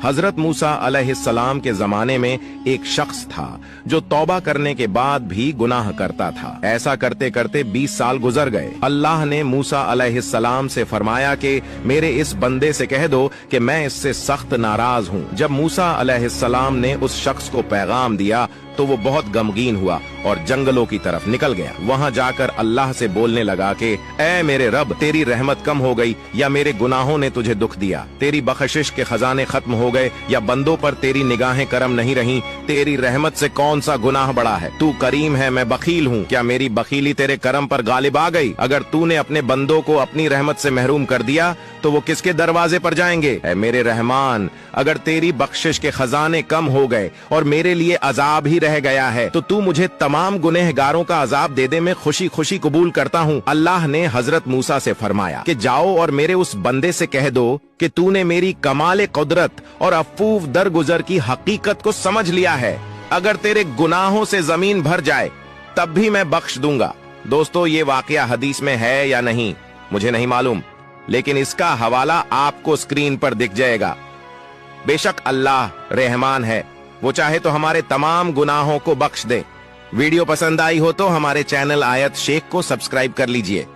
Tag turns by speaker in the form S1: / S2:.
S1: हजरत मूसा अलैहिस्सलाम के जमाने में एक शख्स था जो तौबा करने के बाद भी गुनाह करता था। ऐसा करते करते 20 साल गुजर गए। अल्लाह ने मूसा अलैहिस्सलाम से फरमाया कि मेरे इस बंदे से कह दो कि मैं इससे सख्त नाराज हूँ। जब मूसा अलैहिस्सलाम ने उस शख्स को पैगाम दिया तो वो बहुत गमगीन हुआ और जंगलों की तरफ निकल गया। वहाँ जाकर अल्लाह से बोलने लगा कि ऐ मेरे रब, तेरी रहमत कम हो गई या मेरे गुनाहों ने तुझे दुख दिया? तेरी बख्शिश के खजाने खत्म हो गए या बंदों पर तेरी निगाहें करम नहीं रही? तेरी रहमत से कौन सा गुनाह बड़ा है? तू करीम है, मैं बखील हूँ। क्या मेरी बखीली तेरे करम पर गालिब आ गई? अगर तूने अपने बंदों को अपनी रहमत से महरूम कर दिया तो वो किसके दरवाजे पर जाएंगे? ऐ मेरे रहमान, अगर तेरी बख्शिश के खजाने कम हो गए और मेरे लिए अजाब ही रह गया है तो तू मुझे तमाम गुनहगारों का अजाब दे दे, मैं खुशी खुशी कबूल करता हूँ। अल्लाह ने हजरत मूसा से फरमाया कि जाओ और मेरे उस बंदे से कह दो कि तूने मेरी कमाल कुदरत और अफूफ दरगुजर की हकीकत को समझ लिया है। अगर तेरे गुनाहों से जमीन भर जाए तब भी मैं बख्श दूंगा। दोस्तों, ये वाकया हदीस में है या नहीं मुझे नहीं मालूम, लेकिन इसका हवाला आपको स्क्रीन पर दिख जाएगा। बेशक अल्लाह रहमान है, वो चाहे तो हमारे तमाम गुनाहों को बख्श दे। वीडियो पसंद आई हो तो हमारे चैनल आयत शेख को सब्सक्राइब कर लीजिए।